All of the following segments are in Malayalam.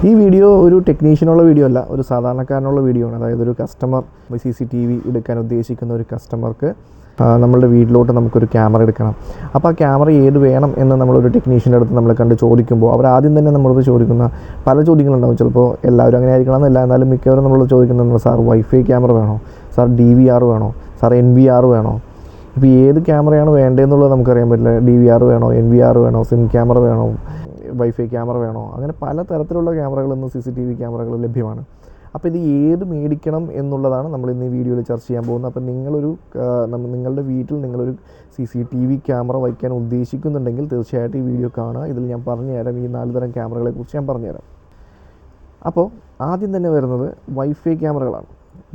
ഈ വീഡിയോ ഒരു ടെക്നീഷ്യനുള്ള വീഡിയോ അല്ല, ഒരു സാധാരണക്കാരനുള്ള വീഡിയോ ആണ്. അതായത് ഒരു കസ്റ്റമർ CCTV എടുക്കാൻ ഉദ്ദേശിക്കുന്ന ഒരു കസ്റ്റമർക്ക് നമ്മളുടെ വീട്ടിലോട്ട് നമുക്കൊരു ക്യാമറ എടുക്കണം. അപ്പോൾ ആ ക്യാമറ ഏത് വേണം എന്ന് നമ്മളൊരു ടെക്നീഷ്യൻ്റെ അടുത്ത് നമ്മളെ കണ്ട് ചോദിക്കുമ്പോൾ അവർ ആദ്യം തന്നെ നമ്മളോട് ചോദിക്കുന്ന പല ചോദ്യങ്ങളുണ്ടാവും. ചിലപ്പോൾ എല്ലാവരും അങ്ങനെ ആയിരിക്കണം എന്നല്ല, എന്നാലും മിക്കവരും നമ്മളോട് ചോദിക്കുന്നത് സാർ വൈഫൈ ക്യാമറ വേണോ, സാർ DVR വേണോ, സാർ NVR വേണോ. ഇപ്പോൾ ഏത് ക്യാമറയാണ് വേണ്ടതെന്നുള്ളത് നമുക്കറിയാൻ പറ്റില്ല. DVR വേണോ, NVR വേണോ, സിം ക്യാമറ വേണോ, വൈഫൈ ക്യാമറ വേണോ, അങ്ങനെ പല തരത്തിലുള്ള ക്യാമറകൾ ഇന്ന് CCTV ക്യാമറകൾ ലഭ്യമാണ്. അപ്പോൾ ഇത് ഏത് മേടിക്കണം എന്നുള്ളതാണ് നമ്മൾ ഇന്ന് ഈ വീഡിയോയിൽ ചർച്ച ചെയ്യാൻ പോകുന്നത്. അപ്പോൾ നിങ്ങളുടെ വീട്ടിൽ നിങ്ങളൊരു CCTV ക്യാമറ വയ്ക്കാൻ ഉദ്ദേശിക്കുന്നുണ്ടെങ്കിൽ തീർച്ചയായിട്ടും ഈ വീഡിയോ കാണുക. ഇതിൽ ഞാൻ പറഞ്ഞുതരാം, ഈ 4 തരം ക്യാമറകളെക്കുറിച്ച് ഞാൻ പറഞ്ഞുതരാം. അപ്പോൾ ആദ്യം തന്നെ വരുന്നത് വൈഫൈ ക്യാമറകളാണ്.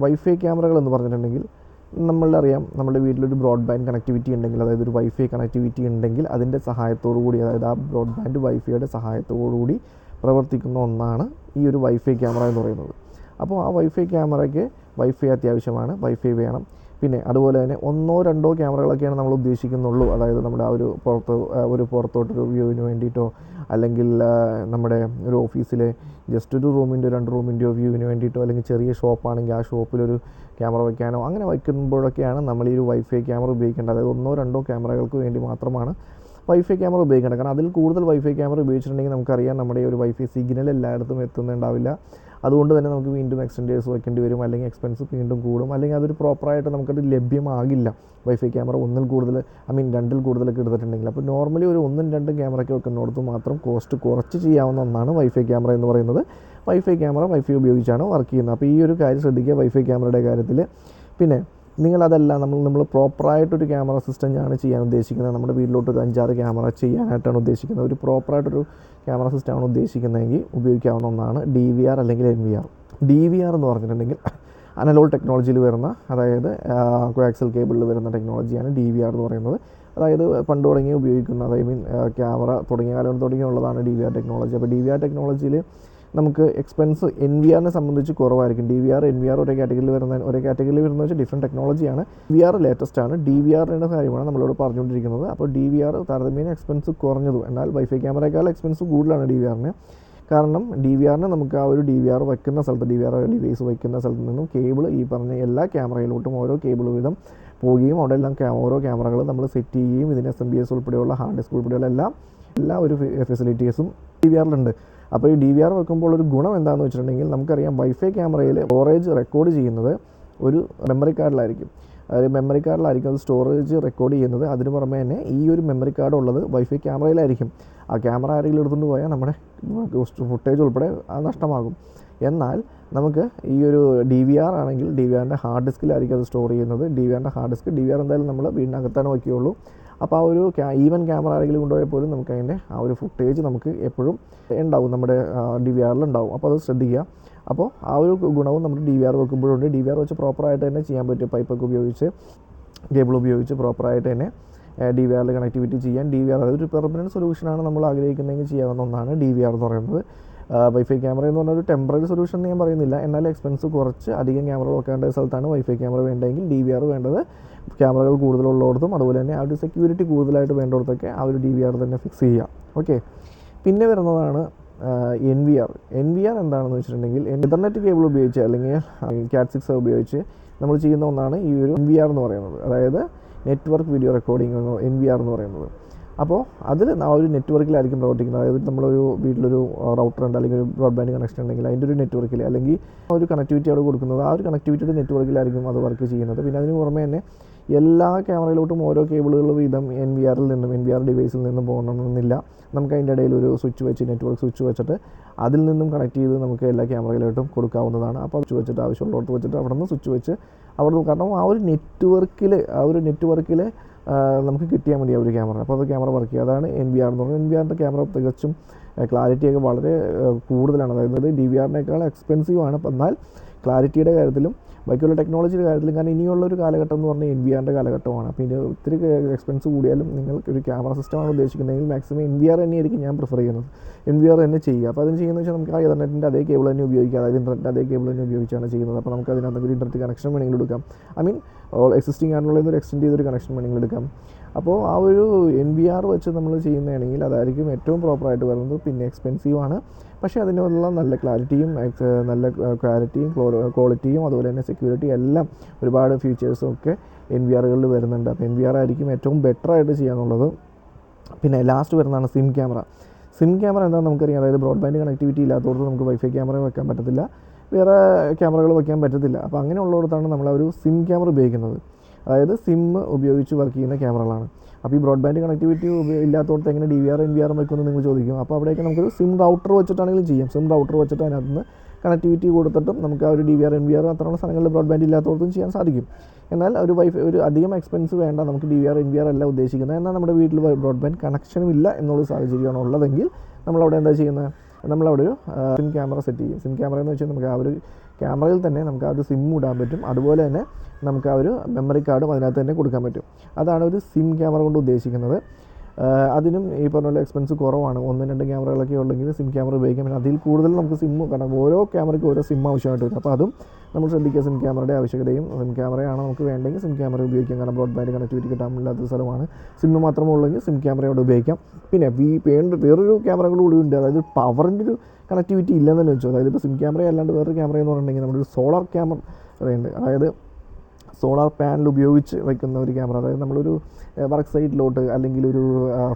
വൈഫൈ ക്യാമറകൾ എന്ന് പറഞ്ഞിട്ടുണ്ടെങ്കിൽ നമ്മളറിയാം, നമ്മുടെ വീട്ടിലൊരു ബ്രോഡ്ബാൻഡ് കണക്ടിവിറ്റി ഉണ്ടെങ്കിൽ, അതായത് ഒരു വൈഫൈ കണക്ടിവിറ്റി ഉണ്ടെങ്കിൽ അതിൻ്റെ സഹായത്തോടു കൂടി, അതായത് ആ ബ്രോഡ്ബാൻഡ് വൈഫൈയുടെ സഹായത്തോടു കൂടി പ്രവർത്തിക്കുന്ന ഒന്നാണ് ഈ ഒരു വൈഫൈ ക്യാമറ എന്ന് പറയുന്നത്. അപ്പോൾ ആ വൈഫൈ ക്യാമറയ്ക്ക് വൈഫൈ അത്യാവശ്യമാണ്, വൈഫൈ വേണം. പിന്നെ അതുപോലെ തന്നെ 1-2 ക്യാമറകളൊക്കെയാണ് നമ്മൾ ഉദ്ദേശിക്കുന്നുള്ളൂ. അതായത് നമ്മുടെ ആ ഒരു പുറത്തോട്ടൊരു വ്യൂവിന് വേണ്ടിയിട്ടോ, അല്ലെങ്കിൽ നമ്മുടെ ഒരു ഓഫീസിലെ ജസ്റ്റ് ഒരു റൂമിൻ്റെ 2 റൂമിൻ്റെയോ വ്യൂവിന് വേണ്ടിയിട്ടോ, അല്ലെങ്കിൽ ചെറിയ ഷോപ്പാണെങ്കിൽ ആ ഷോപ്പിലൊരു ക്യാമറ വയ്ക്കാനോ അങ്ങനെ വയ്ക്കുമ്പോഴൊക്കെയാണ് നമ്മൾ ഈ ഒരു വൈഫൈ ക്യാമറ ഉപയോഗിക്കേണ്ടത്. അതായത് 1-2 ക്യാമറകൾക്ക് വേണ്ടി മാത്രമാണ് വൈഫൈ ക്യാമറ ഉപയോഗിക്കേണ്ടത്. കാരണം അതിൽ കൂടുതൽ വൈഫൈ ക്യാമറ ഉപയോഗിച്ചിട്ടുണ്ടെങ്കിൽ നമുക്കറിയാം നമ്മുടെ ഒരു വൈഫൈ സിഗ്നൽ എല്ലായിടത്തും എത്തുന്നുണ്ടാവില്ല. അതുകൊണ്ട് തന്നെ നമുക്ക് വീണ്ടും എക്സ്റ്റൻഡേഴ്സ് വയ്ക്കേണ്ടി വരും, അല്ലെങ്കിൽ എക്സ്പെൻസ് വീണ്ടും കൂടും, അല്ലെങ്കിൽ അതൊരു പ്രോപ്പറായിട്ട് നമുക്കത് ലഭ്യമാകില്ല. വൈഫൈ ക്യാമറ 1-ൽ കൂടുതൽ 2-ൽ കൂടുതലൊക്കെ എടുത്തിട്ടുണ്ടെങ്കിൽ. അപ്പോൾ നോർമലി ഒരു 1-2 ക്യാമറയ്ക്ക് വെക്കുന്നിടത്ത് മാത്രം കോസ്റ്റ് കുറച്ച് ചെയ്യാവുന്ന ഒന്നാണ് വൈഫൈ ക്യാമറ എന്ന് പറയുന്നത്. വൈഫൈ ക്യാമറ വൈഫൈ ഉപയോഗിച്ചാണ് വർക്ക് ചെയ്യുന്നത്. അപ്പോൾ ഈ ഒരു കാര്യം ശ്രദ്ധിക്കുക വൈഫൈ ക്യാമറയുടെ കാര്യത്തിൽ. പിന്നെ നിങ്ങളതല്ല, നമ്മൾ പ്രോപ്പറായിട്ടൊരു ക്യാമറ സിസ്റ്റമാണ് ചെയ്യാൻ ഉദ്ദേശിക്കുന്നത്. നമ്മുടെ വീട്ടിലോട്ടൊരു 5-6 ക്യാമറ ചെയ്യാനായിട്ടാണ് ഉദ്ദേശിക്കുന്നത്. ഒരു പ്രോപ്പറായിട്ടൊരു ക്യാമറ സിസ്റ്റമാണ് ഉദ്ദേശിക്കുന്നതെങ്കിൽ ഉപയോഗിക്കാവുന്ന ഒന്നാണ് DVR അല്ലെങ്കിൽ NVR. DVR എന്ന് പറഞ്ഞിട്ടുണ്ടെങ്കിൽ അനലോഗ് ടെക്നോളജിയിൽ വരുന്ന, അതായത് കോയാക്സൽ കേബിളിൽ വരുന്ന ടെക്നോളജിയാണ് DVR എന്ന് പറയുന്നത്. അതായത് പണ്ട് തുടങ്ങി ഉപയോഗിക്കുന്ന, ക്യാമറ തുടങ്ങിയ കാലം തുടങ്ങിയുള്ളതാണ് DVR ടെക്നോളജി. അപ്പോൾ DVR ടെക്നോളജിയിൽ നമുക്ക് എക്സ്പെൻസ് NVRനെ സംബന്ധിച്ച് കുറവായിരിക്കും. DVR NVR ഒരേ കാറ്റഗറിയിൽ വരുന്ന വെച്ചാൽ ഡിഫറെൻറ്റ് ടെക്നോളജിയാണ്. NVR ലേറ്റസ്റ്റ് ആണ്. DVRൻ്റെ കാര്യമാണ് നമ്മളിവിടെ പറഞ്ഞുകൊണ്ടിരിക്കുന്നത്. അപ്പോൾ DVR താരതമ്യേന എക്സ്പെൻസ് കുറഞ്ഞതും, എന്നാൽ വൈഫൈ ക്യാമറയേക്കാൾ എക്സ്പെൻസ് കൂടുതലാണ് DVRന്. കാരണം DVRന് നമുക്ക് ആ ഒരു DVR വയ്ക്കുന്ന സ്ഥലത്ത്, DVR ഡിവൈസ് വയ്ക്കുന്ന സ്ഥലത്ത് നിന്നും കേബിൾ ഈ പറഞ്ഞ എല്ലാ ക്യാമറയിലോട്ടും ഓരോ കേബിൾ വീതം പോവുകയും അവിടെ എല്ലാം ഓരോ ക്യാമറകൾ നമ്മൾ സെറ്റ് ചെയ്യുകയും ഇതിന് SMBS ഉൾപ്പെടെയുള്ള ഹാർഡ് ഡിസ്ക് ഉൾപ്പെടെയുള്ള എല്ലാ ഒരു ഫെസിലിറ്റീസും DVRലുണ്ട്. അപ്പോൾ ഈ DVR വെക്കുമ്പോൾ ഒരു ഗുണം എന്താണെന്ന് വെച്ചിട്ടുണ്ടെങ്കിൽ, നമുക്കറിയാം വൈഫൈ ക്യാമറയിൽ സ്റ്റോറേജ് റെക്കോർഡ് ചെയ്യുന്നത് ഒരു മെമ്മറി കാർഡിലായിരിക്കും. മെമ്മറി കാർഡിലായിരിക്കും അത് സ്റ്റോറേജ് റെക്കോർഡ് ചെയ്യുന്നത്. അതിന് പുറമെ തന്നെ ഈ ഒരു മെമ്മറി കാർഡ് ഉള്ളത് വൈഫൈ ക്യാമറയിലായിരിക്കും. ആ ക്യാമറ ആരെങ്കിലും എടുത്തുകൊണ്ട് പോയാൽ നമ്മുടെ ഫുട്ടേജ് ഉൾപ്പെടെ നഷ്ടമാകും. എന്നാൽ നമുക്ക് ഈ ഒരു DVR ആണെങ്കിൽ DVRൻ്റെ ഹാർഡ് ഡിസ്കിലായിരിക്കും അത് സ്റ്റോർ ചെയ്യുന്നത്. DVRൻ്റെ ഹാർഡ് ഡിസ്ക് എന്തായാലും നമ്മൾ വീടിനകത്താണ് വയ്ക്കുകയുള്ളൂ. അപ്പോൾ ആ ഒരു ഈവൻ ക്യാമറ ആരെങ്കിലും കൊണ്ടുപോയാൽ പോലും നമുക്ക് അതിൻ്റെ ആ ഒരു ഫുട്ടേജ് നമുക്ക് എപ്പോഴും ഉണ്ടാവും, നമ്മുടെ DVRലുണ്ടാവും. അപ്പോൾ അത് ശ്രദ്ധിക്കുക. അപ്പോൾ ആ ഒരു ഗുണവും നമ്മുടെ DVR വെക്കുമ്പോഴുണ്ട്. DVR വെച്ച് പ്രോപ്പറായിട്ട് തന്നെ ചെയ്യാൻ പറ്റും. പൈപ്പൊക്കെ ഉപയോഗിച്ച്, കേബിൾ ഉപയോഗിച്ച് പ്രോപ്പറായിട്ട് തന്നെ DVRൽ കണക്ടിവിറ്റി ചെയ്യാൻ. DVR അതൊരു പെർമനൻറ്റ് സൊല്യൂഷനാണ്. നമ്മൾ ആഗ്രഹിക്കുന്നതെങ്കിൽ ചെയ്യാവുന്ന ഒന്നാണ് DVR എന്ന് പറയുന്നത്. വൈഫൈ ക്യാമറ എന്ന് പറഞ്ഞാൽ ഒരു ടെമ്പററി സൊല്യൂഷൻ എന്ന് ഞാൻ പറയുന്നില്ല, എന്നാൽ എക്സ്പെൻസ് കുറച്ച് അധികം ക്യാമറകൾ വെക്കേണ്ട സ്ഥലത്താണ് വൈഫൈ ക്യാമറ വേണ്ടതെങ്കിൽ DVR വേണ്ടത്. ക്യാമറകൾ കൂടുതലുള്ളിടത്തും അതുപോലെ തന്നെ ആ ഒരു സെക്യൂരിറ്റി കൂടുതലായിട്ട് വേണ്ടിടത്തൊക്കെ ആ ഒരു DVR തന്നെ ഫിക്സ് ചെയ്യുക. ഓക്കെ. പിന്നെ വരുന്നതാണ് NVR. NVR എന്താണെന്ന് വെച്ചിട്ടുണ്ടെങ്കിൽ ഇൻ്റർനെറ്റ് കേബിൾ ഉപയോഗിച്ച്, അല്ലെങ്കിൽ Cat 6 ഉപയോഗിച്ച് നമ്മൾ ചെയ്യുന്ന ഒന്നാണ് ഈ ഒരു NVR എന്ന് പറയുന്നത്. അതായത് നെറ്റ്വർക്ക് വീഡിയോ റെക്കോർഡിംഗ് NVR എന്ന് പറയുന്നത്. അപ്പോൾ അതിൽ ആ ഒരു നെറ്റ്വർക്കിലായിരിക്കും പ്രവർത്തിക്കുന്നത്. അതായത് നമ്മളൊരു വീട്ടിലൊരു റൗട്ടർ ഉണ്ട്, അല്ലെങ്കിൽ ഒരു ബ്രോഡ്ബാൻഡ് കണക്ഷൻ ഉണ്ടെങ്കിൽ അതിൻ്റെ ഒരു നെറ്റ്വർക്കിൽ, അല്ലെങ്കിൽ ഒരു കണക്ടിവിറ്റി അവിടെ കൊടുക്കുന്നത് ആ ഒരു കണക്ടിവിറ്റിയുടെ നെറ്റ്വർക്കിലായിരിക്കും അത് വർക്ക് ചെയ്യുന്നത്. പിന്നെ അതിന് പുറമെ തന്നെ എല്ലാ ക്യാമറയിലോട്ടും ഓരോ കേബിളുകൾ വീതം NVR ഡിവൈസിൽ നിന്നും പോകണമെന്നില്ല. നമുക്ക് അതിൻ്റെ ഇടയിൽ ഒരു സ്വിച്ച് വെച്ച്, നെറ്റ്വർക്ക് സ്വിച്ച് വെച്ചിട്ട് അതിൽ നിന്നും കണക്ട് ചെയ്ത് നമുക്ക് എല്ലാ ക്യാമറയിലോട്ടും കൊടുക്കാവുന്നതാണ്. അപ്പോൾ സ്വിച്ച് വെച്ചിട്ട് ആവശ്യമുള്ളടത്ത് വെച്ചിട്ട് അവിടെ നിന്ന് സ്വിച്ച് വെച്ച് കാരണം ആ ഒരു നെറ്റ്വർക്കിൽ നമുക്ക് കിട്ടിയാൽ മതി ആ ഒരു ക്യാമറ. അപ്പോൾ അത് ക്യാമറ വർക്ക് ചെയ്യുക. അതാണ് NVR എന്ന് പറയുന്നത്. NVRൻ്റെ ക്യാമറ തികച്ചും ക്ലാരിറ്റിയൊക്കെ വളരെ കൂടുതലാണ്. അതായത് DVRനേക്കാൾ എക്സ്പെൻസീവാണ്. എന്നാൽ ക്ലാരിറ്റിയുടെ കാര്യത്തിലും ബാക്കിയുള്ള ടെക്നോളജിയുടെ കാര്യത്തിലും, കാരണം ഇനിയുള്ളൊരു കാലഘട്ടം എന്ന് പറഞ്ഞാൽ NVRൻ്റെ കാലഘട്ടമാണ്. അപ്പോൾ ഇതിന് ഒത്തിരി എക്സ്പെൻസ് കൂടിയാലും നിങ്ങൾക്ക് ഒരു ക്യാമറ സിസ്റ്റമാണ് ഉദ്ദേശിക്കുന്നതെങ്കിൽ മാക്സിമം NVR തന്നെയായിരിക്കും ഞാൻ പ്രിഫർ ചെയ്യുന്നത്. NVR തന്നെ ചെയ്യുക. അപ്പോൾ അതിന് ചെയ്യുന്നത് വെച്ചാൽ നമുക്ക് ആ ഇൻ്റർനെറ്റിൻ്റെ അതേ കേബിൾ തന്നെ ഉപയോഗിക്കുക. അതായത് ഇൻ്റർനെറ്റിൻ്റെ അതേ കേബിൾ തന്നെ ഉപയോഗിച്ചാണ് ചെയ്യുന്നത്. അപ്പോൾ നമുക്ക് അതിനകത്ത് ഒരു ഇൻ്റർനെറ്റ് കണക്ഷൻ വേണമെങ്കിൽ എടുക്കാം. എക്സിസ്റ്റിംഗ് ആയിട്ടുള്ള ഒരു എക്സ്റ്റെൻഡ് ചെയ്തൊരു കണക്ഷൻ വേണമെങ്കിൽ എടുക്കാം. അപ്പോൾ ആ ഒരു NVR വെച്ച് നമ്മൾ ചെയ്യുന്നതാണെങ്കിൽ അതായിരിക്കും ഏറ്റവും പ്രോപ്പറായിട്ട് വരുന്നത്. പിന്നെ എക്സ്പെൻസീവാണ്, പക്ഷേ അതിനുള്ള നല്ല ക്ലാരിറ്റിയും ക്വാളിറ്റിയും അതുപോലെ തന്നെ സെക്യൂരിറ്റി എല്ലാം ഒരുപാട് ഫീച്ചേഴ്സും ഒക്കെ NVRകളിൽ വരുന്നുണ്ട്. അപ്പോൾ NVR ആയിരിക്കും ഏറ്റവും ബെറ്ററായിട്ട് ചെയ്യാന്നുള്ളത്. പിന്നെ ലാസ്റ്റ് വരുന്നതാണ് സിം ക്യാമറ. സിം ക്യാമറ എന്താണെന്ന് നമുക്കറിയാം. അതായത് ബ്രോഡ്ബാൻഡ് കണക്ടിവിറ്റി ഇല്ലാത്തവർക്ക് നമുക്ക് വൈഫൈ ക്യാമറ വെക്കാൻ പറ്റത്തില്ല, വേറെ ക്യാമറകൾ വെക്കാൻ പറ്റത്തില്ല. അപ്പോൾ അങ്ങനെയുള്ളിടത്താണ് നമ്മളൊരു സിം ക്യാമറ ഉപയോഗിക്കുന്നത്. അതായത് സിം ഉപയോഗിച്ച് വർക്ക് ചെയ്യുന്ന ക്യാമറകളാണ്. അപ്പോൾ ഈ ബ്രോഡ്ബാൻഡ് കണക്ടിവിറ്റി ഇല്ലാത്തടത്ത് എങ്ങനെ DVR NVR വെക്കുമെന്ന് നിങ്ങൾ ചോദിക്കും. അപ്പോൾ അവിടെയൊക്കെ നമുക്കൊരു സിം റൗട്ടർ വെച്ചിട്ടാണെങ്കിലും ചെയ്യാം. സിം റൗട്ടർ വെച്ചിട്ട് അതിനകത്ത് നിന്ന് കണക്ടിവിറ്റി കൊടുത്തിട്ടും നമുക്ക് ആ ഒരു DVR NVR അത്രയുള്ള സ്ഥലങ്ങളിൽ ബ്രോഡ്ബാൻഡ് ഇല്ലാത്തവർക്കും ചെയ്യാൻ സാധിക്കും. എന്നാൽ ഒരു അധികം എക്സ്പെൻസ് വേണ്ട, നമുക്ക് DVR NVR അല്ല ഉദ്ദേശിക്കുന്നത്. എന്നാൽ നമ്മുടെ വീട്ടിൽ ബ്രോഡ്ബാൻഡ് കണക്ഷനും ഇല്ല എന്നുള്ള സാഹചര്യമാണ് ഉള്ളതെങ്കിൽ നമ്മളവിടെ എന്താ ചെയ്യുന്നത്, നമ്മളവിടെ ഒരു സിം ക്യാമറ സെറ്റ് ചെയ്യും. സിം ക്യാമറ എന്ന് വെച്ചാൽ നമുക്ക് ആ ഒരു ക്യാമറയിൽ തന്നെ നമുക്ക് ആ ഒരു സിം ഇടാൻ പറ്റും. അതുപോലെ തന്നെ നമുക്ക് ആ ഒരു മെമ്മറി കാർഡും അതിനകത്ത് തന്നെ കൊടുക്കാൻ പറ്റും. അതാണ് ഒരു സിം ക്യാമറ കൊണ്ട് ഉദ്ദേശിക്കുന്നത്. അതിനും ഈ പറഞ്ഞ പോലെ എക്സ്പെൻസ് കുറവാണ്. 1-2 ക്യാമറകളൊക്കെ ഉണ്ടെങ്കിൽ സിം ക്യാമറ ഉപയോഗിക്കാം. പിന്നെ അതിൽ കൂടുതൽ നമുക്ക് സിം, കാരണം ഓരോ ക്യാമറയ്ക്ക് ഓരോ സിം ആവശ്യമായിട്ട് വരും. അപ്പോൾ അതും നമ്മൾ ശ്രദ്ധിക്കുക. സിം ക്യാമറയുടെ ആവശ്യകതയും, സിം ക്യാമറയാണ് നമുക്ക് വേണ്ടെങ്കിൽ സിം ക്യാമറ ഉപയോഗിക്കാം. കാരണം ബ്രോഡ്ബാൻഡ് കണക്ടിവിറ്റി കിട്ടാനില്ലാത്ത സ്ഥലമാണ്, സിം മാത്രമേ ഉള്ളെങ്കിൽ സിം ക്യാമറ അവിടെ ഉപയോഗിക്കാം. പിന്നെ വേറൊരു ക്യാമറകൾ കൂടി ഉണ്ട്. അതായത് പവറിൻ്റെ ഒരു കണക്ടിവിറ്റി ഇല്ലെന്ന് തന്നെ വെച്ചു. അതായത് ഇപ്പോൾ സിം ക്യാമറ അല്ലാണ്ട് വേറൊരു ക്യാമറ എന്ന് പറഞ്ഞിട്ടുണ്ടെങ്കിൽ നമ്മുടെ ഒരു സോളാർ ക്യാമറയുണ്ട്. അതായത് സോളാർ പാനൽ ഉപയോഗിച്ച് വയ്ക്കുന്ന ഒരു ക്യാമറ. അതായത് നമ്മളൊരു വർക്ക് സൈറ്റിലോട്ട് അല്ലെങ്കിൽ ഒരു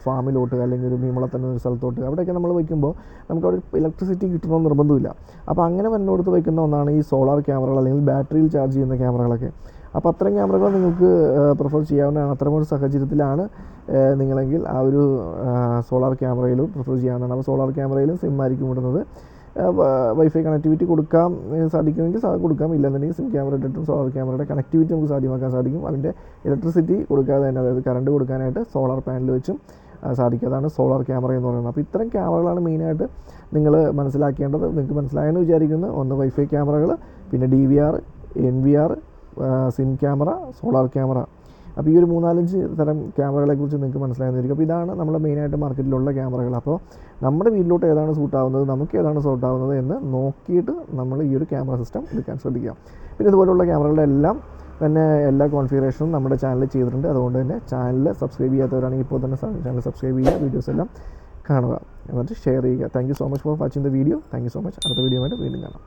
ഫാമിലോട്ട് അല്ലെങ്കിൽ ഒരു മീമുളത്തന്നെ ഒരു സ്ഥലത്തോട്ട് അവിടെയൊക്കെ നമ്മൾ വയ്ക്കുമ്പോൾ നമുക്കവിടെ ഇലക്ട്രിസിറ്റി കിട്ടണമെന്ന് നിർബന്ധമില്ല. അപ്പോൾ അങ്ങനെ വന്നോടത്ത് വയ്ക്കുന്ന ഒന്നാണ് ഈ സോളാർ ക്യാമറകൾ അല്ലെങ്കിൽ ബാറ്ററിയിൽ ചാർജ് ചെയ്യുന്ന ക്യാമറകളൊക്കെ. അപ്പോൾ അത്തരം ക്യാമറകൾ നിങ്ങൾക്ക് പ്രിഫർ ചെയ്യാവുന്നതാണ്. അത്തരമൊരു സാഹചര്യത്തിലാണ് നിങ്ങളെങ്കിൽ ആ ഒരു സോളാർ ക്യാമറയിലും പ്രിഫർ ചെയ്യാവുന്നതാണ്. അപ്പോൾ സോളാർ ക്യാമറയിലും സിം ആയിരിക്കും ഇടുന്നത്. വൈഫൈ കണക്ടിവിറ്റി കൊടുക്കാൻ സാധിക്കുമെങ്കിൽ കൊടുക്കാം, ഇല്ലെന്നുണ്ടെങ്കിൽ സിം ക്യാമറ ഇട്ടിട്ടും സോളാർ ക്യാമറയുടെ കണക്ടിവിറ്റി നമുക്ക് സാധ്യമാക്കാൻ സാധിക്കും. അതിൻ്റെ ഇലക്ട്രിസിറ്റി കൊടുക്കാതെ തന്നെ, അതായത് കറണ്ട് കൊടുക്കാനായിട്ട് സോളാർ പാനൽ വെച്ചും സാധിക്കും. അതാണ് സോളാർ ക്യാമറ എന്ന് പറയുന്നത്. അപ്പോൾ ഇത്തരം ക്യാമറകളാണ് മെയിനായിട്ട് നിങ്ങൾ മനസ്സിലാക്കേണ്ടത്. നിങ്ങൾക്ക് മനസ്സിലായെന്ന് വിചാരിക്കുന്നു. ഒന്ന് വൈഫൈ ക്യാമറകൾ, പിന്നെ DVR NVR, SIM camera, solar camera. അപ്പോൾ ഈ ഒരു 3-4 തരം ക്യാമറകളെക്കുറിച്ച് നിങ്ങൾക്ക് മനസ്സിലായെന്നിരിക്കും. അപ്പോൾ ഇതാണ് നമ്മൾ മെയിനായിട്ട് മാർക്കറ്റിലുള്ള ക്യാമറകൾ. അപ്പോൾ നമ്മുടെ വീട്ടിലോട്ട് ഏതാണ് സൂട്ടാവുന്നത്, നമുക്ക് ഏതാണ് സൂട്ടാവുന്നത് എന്ന് നോക്കിയിട്ട് നമ്മൾ ഈ ഒരു ക്യാമറ സിസ്റ്റം എടുക്കാൻ ശ്രദ്ധിക്കാം. പിന്നെ ഇതുപോലുള്ള ക്യാമറകളുടെ എല്ലാം തന്നെ എല്ലാ കോൺഫിഗറേഷനും നമ്മുടെ ചാനലിൽ ചെയ്തിട്ടുണ്ട്. അതുകൊണ്ട് തന്നെ ചാനൽ സബ്സ്ക്രൈബ് ചെയ്യാത്തവരാണെങ്കിൽ ഇപ്പോൾ തന്നെ ചാനൽ സബ്സ്ക്രൈബ് ചെയ്യുക, വീഡിയോസ് എല്ലാം കാണുക, എന്നിട്ട് ഷെയർ ചെയ്യുക. Thank you so much for watching the video. Thank you so much. അടുത്ത വീഡിയോ ആയിട്ട് വീണ്ടും കാണാം.